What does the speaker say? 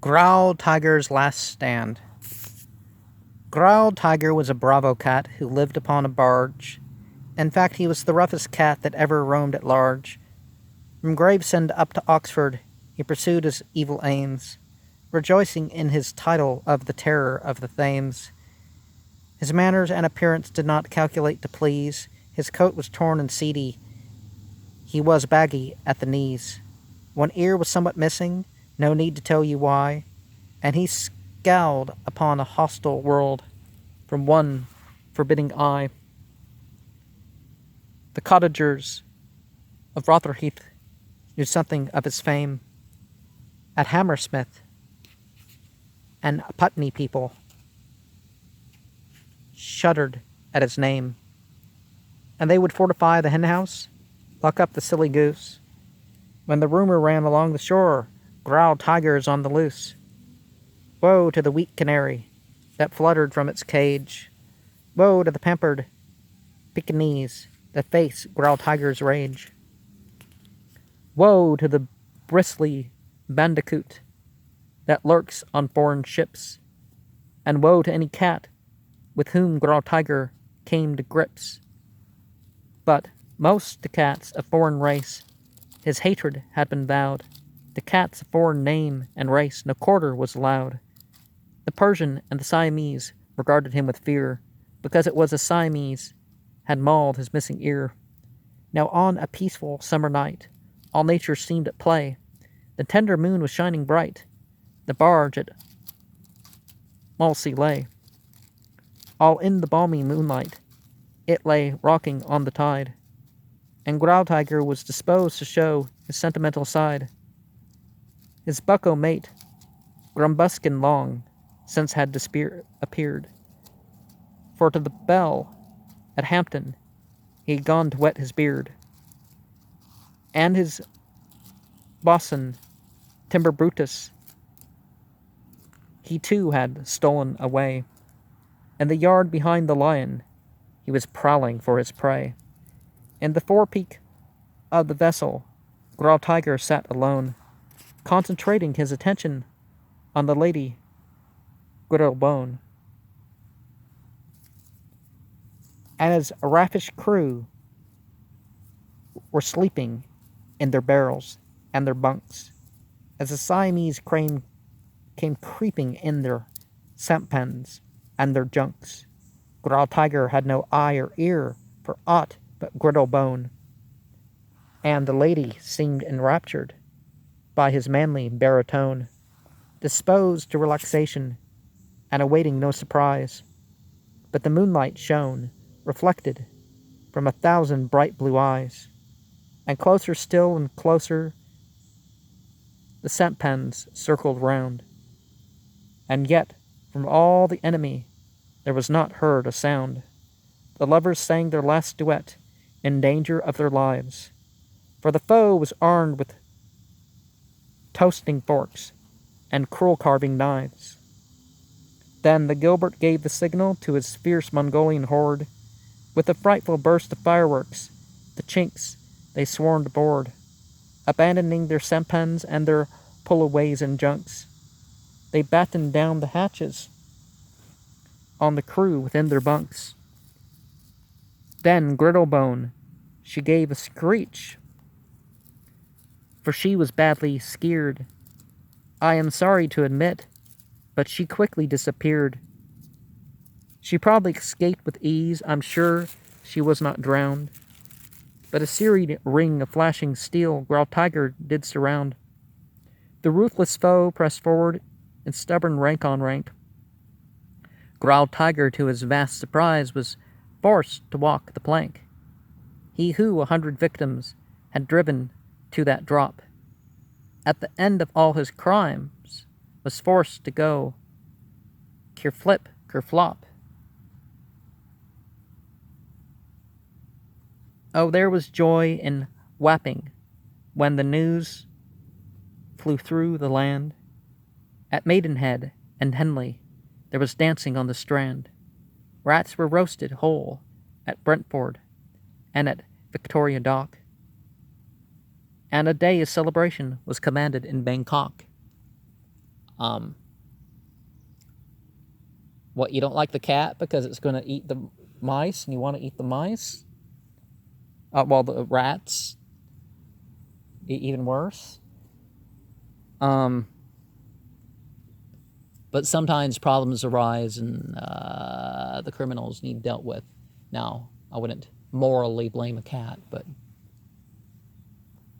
Growltiger's Last Stand. Growltiger was a bravo cat who lived upon a barge. In fact, he was the roughest cat that ever roamed at large. From Gravesend up to Oxford, he pursued his evil aims, rejoicing in his title of the Terror of the Thames. His manners and appearance did not calculate to please. His coat was torn and seedy. He was baggy at the knees. One ear was somewhat missing, no need to tell you why, and he scowled upon a hostile world from one forbidding eye. The cottagers of Rotherheath knew something of his fame. At Hammersmith and Putney people shuddered at his name, and they would fortify the henhouse, lock up the silly goose. When the rumor ran along the shore, Growltiger is on the loose. Woe to the weak canary that fluttered from its cage. Woe to the pampered Pekingese that face Growltiger's rage. Woe to the bristly bandicoot that lurks on foreign ships, and woe to any cat with whom Growltiger came to grips. But most to cats of foreign race his hatred had been vowed. To cats of foreign name and race no quarter was allowed. The Persian and the Siamese regarded him with fear, because it was a Siamese had mauled his missing ear. Now on a peaceful summer night, all nature seemed at play. The tender moon was shining bright. The barge at Malsey lay. All in the balmy moonlight, it lay rocking on the tide, and Growltiger was disposed to show his sentimental side. His bucko mate, Grumbuskin long, since had appeared, for to the Bell at Hampton he had gone to wet his beard, and his bosun, Timber Brutus, he too had stolen away. In the yard behind the lion, he was prowling for his prey. In the forepeak of the vessel, Growltiger sat alone, concentrating his attention on the lady Griddlebone. And his raffish crew were sleeping in their barrels and their bunks, as the Siamese crane came creeping in their sampans and their junks. Growltiger had no eye or ear for aught but Griddlebone, and the lady seemed enraptured by his manly baritone, disposed to relaxation and awaiting no surprise. But the moonlight shone, reflected from 1,000 bright blue eyes, and closer still and closer the sampans circled round, and yet from all the enemy there was not heard a sound. The lovers sang their last duet in danger of their lives, for the foe was armed with toasting forks and cruel carving knives. Then the Gilbert gave the signal to his fierce Mongolian horde. With a frightful burst of fireworks, the Chinks they swarmed aboard, abandoning their sampans and their pull-aways and junks. They battened down the hatches on the crew within their bunks. Then Griddlebone, she gave a screech, for she was badly scared. I am sorry to admit, but she quickly disappeared. She probably escaped with ease, I'm sure she was not drowned. But a serried ring of flashing steel Growltiger did surround. The ruthless foe pressed forward in stubborn rank on rank. Growltiger, to his vast surprise, was forced to walk the plank. He who 100 victims had driven to that drop, at the end of all his crimes, was forced to go kerflip, kerflop. Oh, there was joy in Wapping when the news flew through the land. At Maidenhead and Henley there was dancing on the strand. Rats were roasted whole at Brentford and at Victoria Dock. And a day of celebration was commanded in Bangkok. What, you don't like the cat because it's going to eat the mice and you want to eat the mice? Well, the rats, even worse. But sometimes problems arise and the criminals need dealt with. Now, I wouldn't morally blame a cat, but